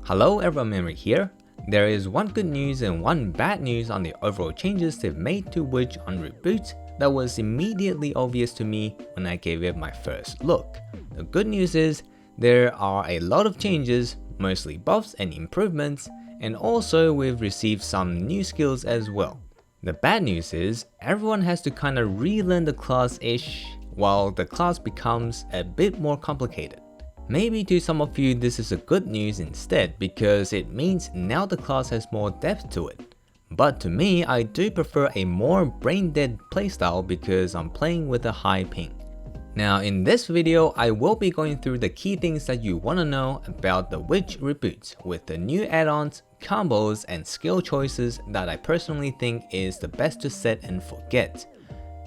Hello everyone, Memory here. There is one good news and one bad news on the overall changes they've made to Witch on Reboot that was immediately obvious to me when I gave it my first look. The good news is there are a lot of changes, mostly buffs and improvements, and also we've received some new skills as well. The bad news is everyone has to kinda relearn the class-ish, while the class becomes a bit more complicated. Maybe to some of you this is a good news instead because it means now the class has more depth to it. But to me, I do prefer a more brain-dead playstyle because I'm playing with a high ping. Now in this video, I will be going through the key things that you want to know about the Witch Reboot with the new add-ons, combos, and skill choices that I personally think is the best to set and forget.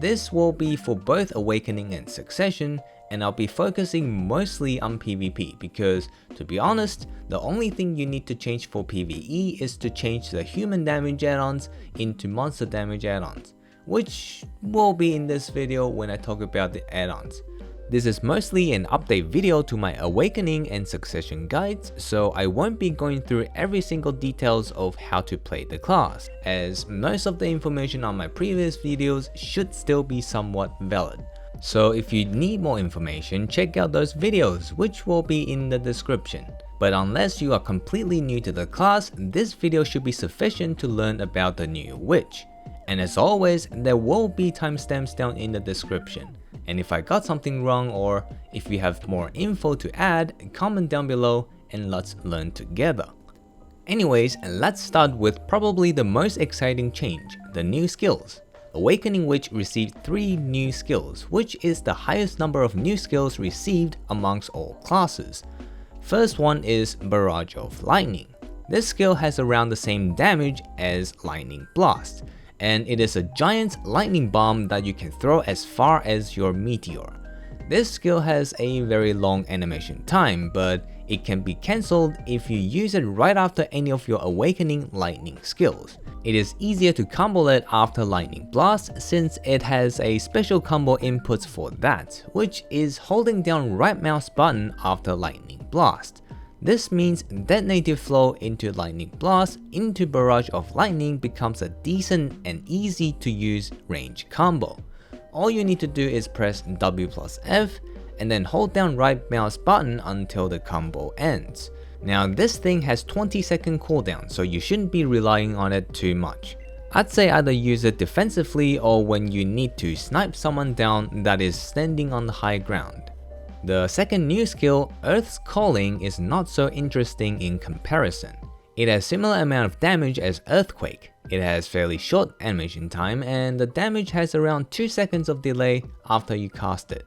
This will be for both Awakening and Succession, and I'll be focusing mostly on PvP because, to be honest, the only thing you need to change for PvE is to change the human damage add-ons into monster damage add-ons, which will be in this video when I talk about the add-ons. This is mostly an update video to my Awakening and Succession guides, so I won't be going through every single details of how to play the class, as most of the information on my previous videos should still be somewhat valid. So if you need more information, check out those videos, which will be in the description. But unless you are completely new to the class, this video should be sufficient to learn about the new Witch. And as always, there will be timestamps down in the description. And if I got something wrong or if you have more info to add, comment down below and let's learn together. Anyways, let's start with probably the most exciting change, the new skills. Awakening Witch received 3 new skills, which is the highest number of new skills received amongst all classes. First one is Barrage of Lightning. This skill has around the same damage as Lightning Blast, and it is a giant lightning bomb that you can throw as far as your meteor. This skill has a very long animation time, but it can be cancelled if you use it right after any of your Awakening Lightning skills. It is easier to combo it after Lightning Blast since it has a special combo inputs for that, which is holding down right mouse button after Lightning Blast. This means detonative flow into Lightning Blast into Barrage of Lightning becomes a decent and easy to use range combo. All you need to do is press W plus F and then hold down right mouse button until the combo ends. Now this thing has 20-second cooldown, so you shouldn't be relying on it too much. I'd say either use it defensively or when you need to snipe someone down that is standing on the high ground. The second new skill, Earth's Calling, is not so interesting in comparison. It has similar amount of damage as Earthquake. It has fairly short animation time and the damage has around 2 seconds of delay after you cast it.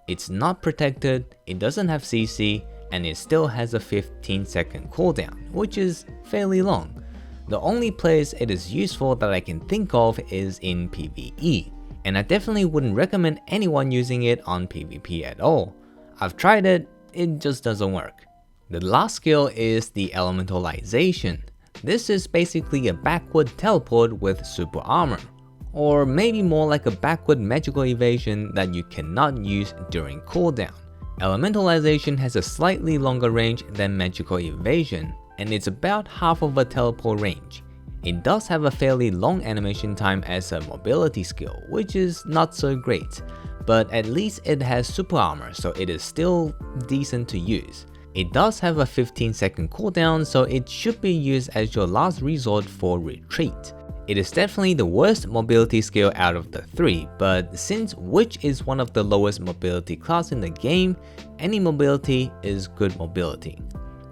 It's not protected, it doesn't have CC, and it still has a 15-second cooldown, which is fairly long. The only place it is useful that I can think of is in PvE, and I definitely wouldn't recommend anyone using it on PvP at all. I've tried it, it just doesn't work. The last skill is the Elementalization. This is basically a backward teleport with super armor, or maybe more like a backward magical evasion that you cannot use during cooldown. Elementalization has a slightly longer range than magical evasion, and it's about half of a teleport range. It does have a fairly long animation time as a mobility skill, which is not so great, but at least it has super armor, so it is still decent to use. It does have a 15-second cooldown, so it should be used as your last resort for retreat. It is definitely the worst mobility skill out of the 3, but since Witch is one of the lowest mobility class in the game, any mobility is good mobility.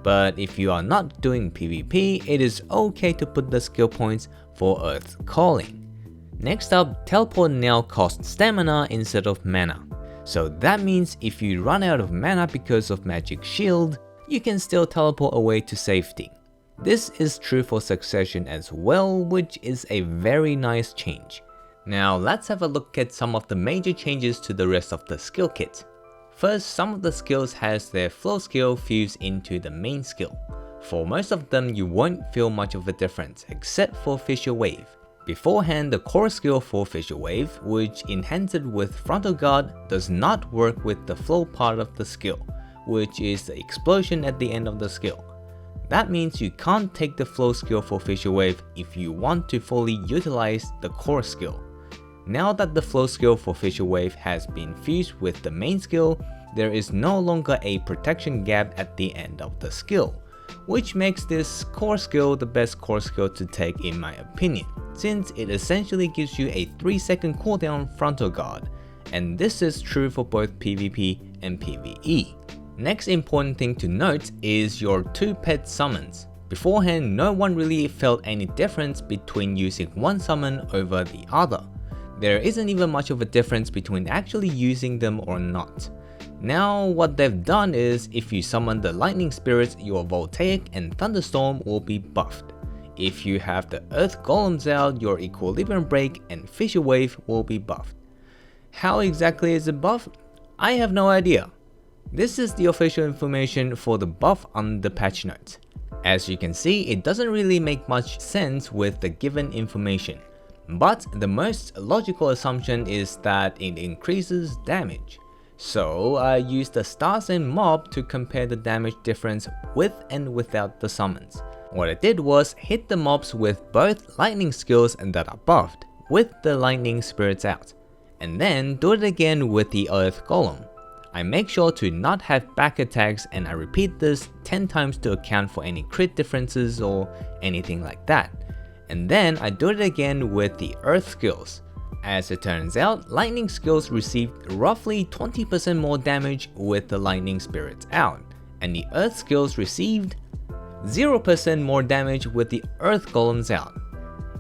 But if you are not doing PvP, it is okay to put the skill points for Earth's Calling. Next up, Teleport now costs stamina instead of mana. So that means if you run out of mana because of Magic Shield, you can still teleport away to safety. This is true for Succession as well, which is a very nice change. Now let's have a look at some of the major changes to the rest of the skill kit. First, some of the skills has their flow skill fused into the main skill. For most of them, you won't feel much of a difference except for Fissure Wave. Beforehand, the core skill for Fissure Wave, which enhanced with Frontal Guard, does not work with the flow part of the skill, which is the explosion at the end of the skill. That means you can't take the flow skill for Fissure Wave if you want to fully utilize the core skill. Now that the flow skill for Fissure Wave has been fused with the main skill, there is no longer a protection gap at the end of the skill, which makes this core skill the best core skill to take in my opinion, since it essentially gives you a 3-second cooldown frontal guard, and this is true for both PvP and PvE. Next important thing to note is your 2 pet summons. Beforehand, no one really felt any difference between using one summon over the other. There isn't even much of a difference between actually using them or not. Now what they've done is, if you summon the lightning spirits, your voltaic and thunderstorm will be buffed. If you have the earth golems out, your equilibrium break and fissure wave will be buffed. How exactly is it buffed? I have no idea. This is the official information for the buff on the patch notes. As you can see, it doesn't really make much sense with the given information, but the most logical assumption is that it increases damage. So I used the stars and mob to compare the damage difference with and without the summons. What I did was hit the mobs with both lightning skills that are buffed, with the lightning spirits out, and then do it again with the earth golem. I make sure to not have back attacks, and I repeat this 10 times to account for any crit differences or anything like that. And then I do it again with the earth skills. As it turns out, lightning skills received roughly 20% more damage with the lightning spirits out, and the earth skills received 0% more damage with the earth golems out.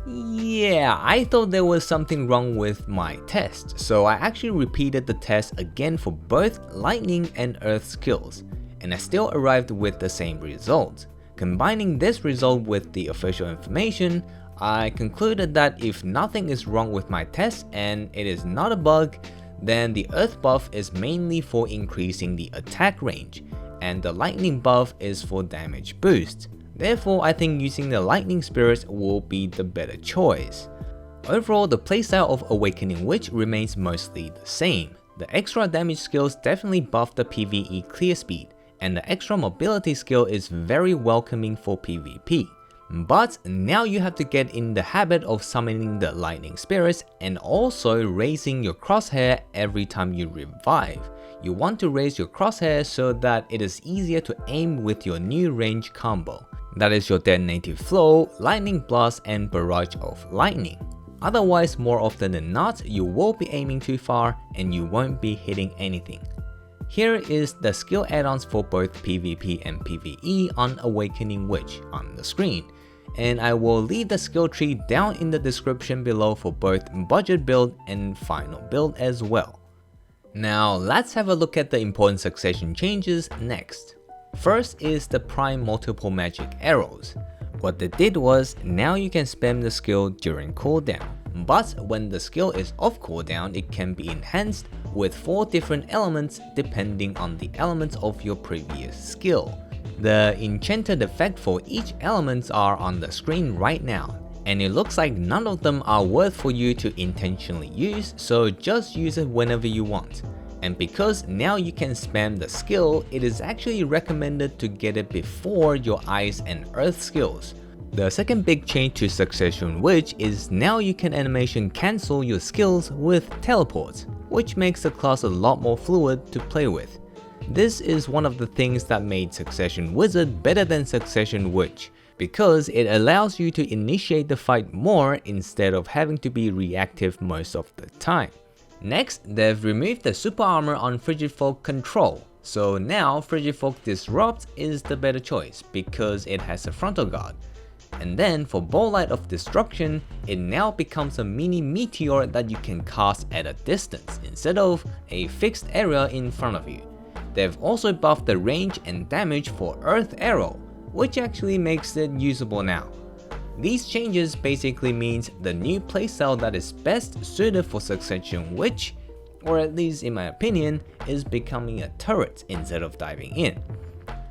Yeah, I thought there was something wrong with my test, so I actually repeated the test again for both lightning and earth skills, and I still arrived with the same result. Combining this result with the official information, I concluded that if nothing is wrong with my test and it is not a bug, then the earth buff is mainly for increasing the attack range, and the lightning buff is for damage boost. Therefore, I think using the lightning spirits will be the better choice. Overall, the playstyle of Awakening Witch remains mostly the same. The extra damage skills definitely buff the PvE clear speed, and the extra mobility skill is very welcoming for PvP. But now you have to get in the habit of summoning the lightning spirits and also raising your crosshair every time you revive. You want to raise your crosshair so that it is easier to aim with your new range combo. That is your detonative flow, lightning blast, and barrage of lightning. Otherwise, more often than not, you will be aiming too far and you won't be hitting anything. Here is the skill add-ons for both PvP and PvE on Awakening Witch on the screen, and I will leave the skill tree down in the description below for both budget build and final build as well. Now let's have a look at the important succession changes next. First is the prime multiple magic arrows. What they did was, now you can spam the skill during cooldown, but when the skill is off cooldown, it can be enhanced with 4 different elements depending on the elements of your previous skill. The enchanted effect for each element are on the screen right now, and it looks like none of them are worth for you to intentionally use, so just use it whenever you want. And because now you can spam the skill, it is actually recommended to get it before your ice and earth skills. The second big change to Succession Witch is now you can animation cancel your skills with teleports, which makes the class a lot more fluid to play with. This is one of the things that made Succession Wizard better than Succession Witch, because it allows you to initiate the fight more instead of having to be reactive most of the time. Next, they've removed the super armor on Frigid Folk control, so now Frigid Folk Disrupt is the better choice because it has a frontal guard. And then for Bolide of Destruction, it now becomes a mini meteor that you can cast at a distance instead of a fixed area in front of you. They've also buffed the range and damage for Earth Arrow, which actually makes it usable now. These changes basically means the new playstyle that is best suited for Succession Witch, or at least in my opinion, is becoming a turret instead of diving in.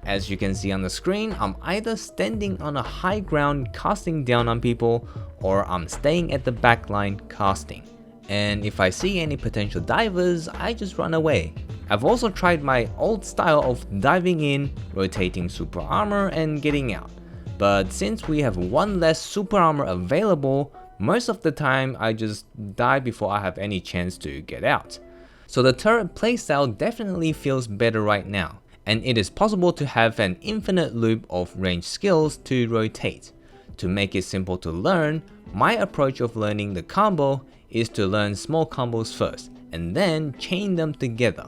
As you can see on the screen, I'm either standing on a high ground casting down on people, or I'm staying at the back line casting. And if I see any potential divers, I just run away. I've also tried my old style of diving in, rotating super armor and getting out, but since we have one less super armor available, most of the time I just die before I have any chance to get out. So the turret playstyle definitely feels better right now, and it is possible to have an infinite loop of ranged skills to rotate. To make it simple to learn, my approach of learning the combo is to learn small combos first, and then chain them together.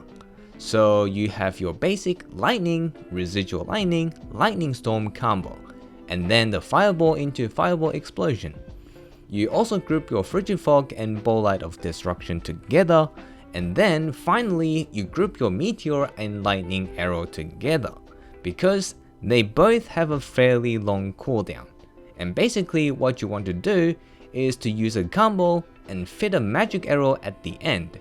So you have your basic lightning, residual lightning, lightning storm combo, and then the fireball into fireball explosion. You also group your frigid fog and bolide of destruction together, and then finally you group your meteor and lightning arrow together, because they both have a fairly long cooldown. And basically what you want to do is to use a combo and fit a magic arrow at the end.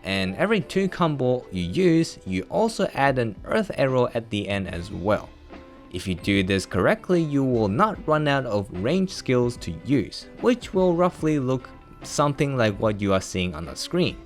And every 2 combo you use, you also add an earth arrow at the end as well. If you do this correctly, you will not run out of ranged skills to use, which will roughly look something like what you are seeing on the screen.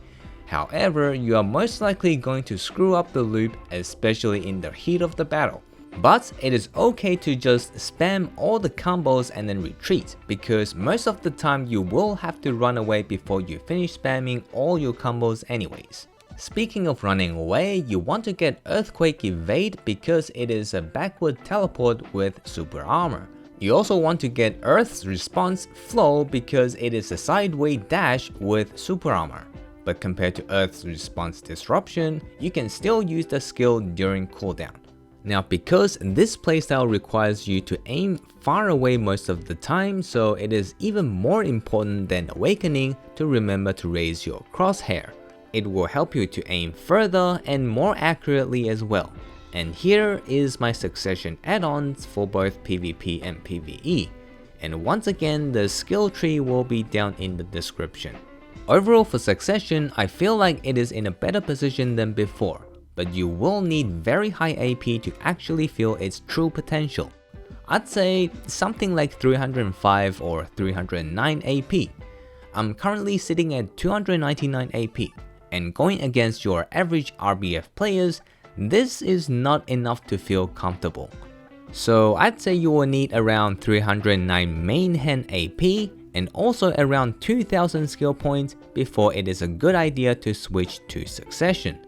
However, you are most likely going to screw up the loop, especially in the heat of the battle. But it is okay to just spam all the combos and then retreat, because most of the time you will have to run away before you finish spamming all your combos anyways. Speaking of running away, you want to get Earthquake Evade because it is a backward teleport with super armor. You also want to get Earth's Response Flow because it is a sideway dash with super armor. But compared to Earth's Response Disruption, you can still use the skill during cooldown. Now, because this playstyle requires you to aim far away most of the time, so it is even more important than Awakening to remember to raise your crosshair. It will help you to aim further and more accurately as well. And here is my succession add-ons for both PvP and PvE. And once again, the skill tree will be down in the description. Overall for succession, I feel like it is in a better position than before, but you will need very high AP to actually feel its true potential. I'd say something like 305 or 309 AP. I'm currently sitting at 299 AP, and going against your average RBF players, this is not enough to feel comfortable. So I'd say you will need around 309 main hand AP and also around 2000 skill points before it is a good idea to switch to succession.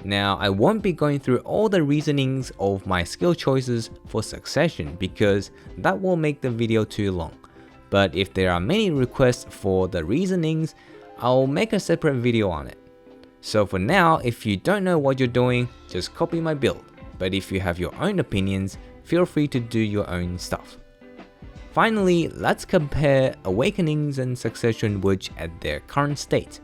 Now, I won't be going through all the reasonings of my skill choices for succession because that will make the video too long. But if there are many requests for the reasonings, I'll make a separate video on it. So for now, if you don't know what you're doing, just copy my build. But if you have your own opinions, feel free to do your own stuff. Finally, let's compare Awakenings and Succession Witch at their current state.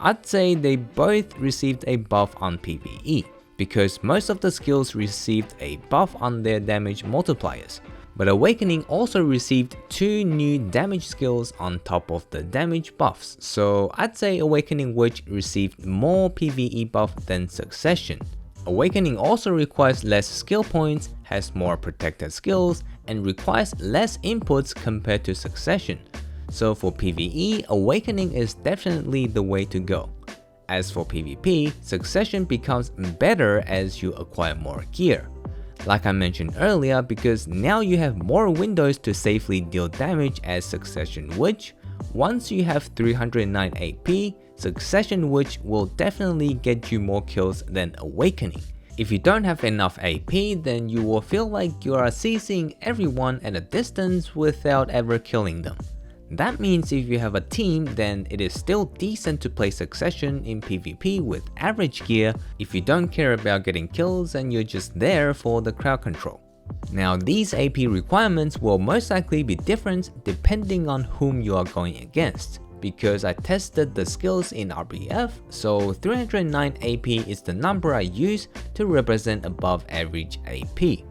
I'd say they both received a buff on PvE, because most of the skills received a buff on their damage multipliers. But Awakening also received 2 new damage skills on top of the damage buffs, so I'd say Awakening Witch received more PvE buff than Succession. Awakening also requires less skill points, has more protected skills, and requires less inputs compared to Succession. So for PvE, Awakening is definitely the way to go. As for PvP, Succession becomes better as you acquire more gear. Like I mentioned earlier, because now you have more windows to safely deal damage as Succession Witch, once you have 309 AP, Succession Witch will definitely get you more kills than Awakening. If you don't have enough AP, then you will feel like you are CCing everyone at a distance without ever killing them. That means if you have a team, then it is still decent to play Succession in PvP with average gear if you don't care about getting kills and you're just there for the crowd control. Now, these AP requirements will most likely be different depending on whom you are going against, because I tested the skills in RBF, so 309 AP is the number I use to represent above average AP.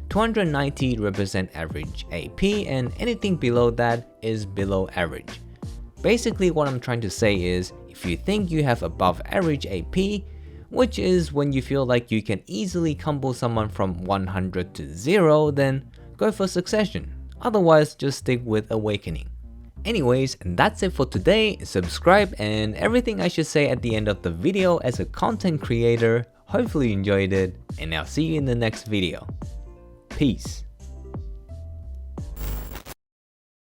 290 represent average AP, and anything below that is below average. Basically what I'm trying to say is, if you think you have above average AP, which is when you feel like you can easily combo someone from 100 to 0, then go for Succession, otherwise just stick with Awakening. Anyways, that's it for today. Subscribe and everything I should say at the end of the video as a content creator Hopefully you enjoyed it, and I'll see you in the next video. Peace.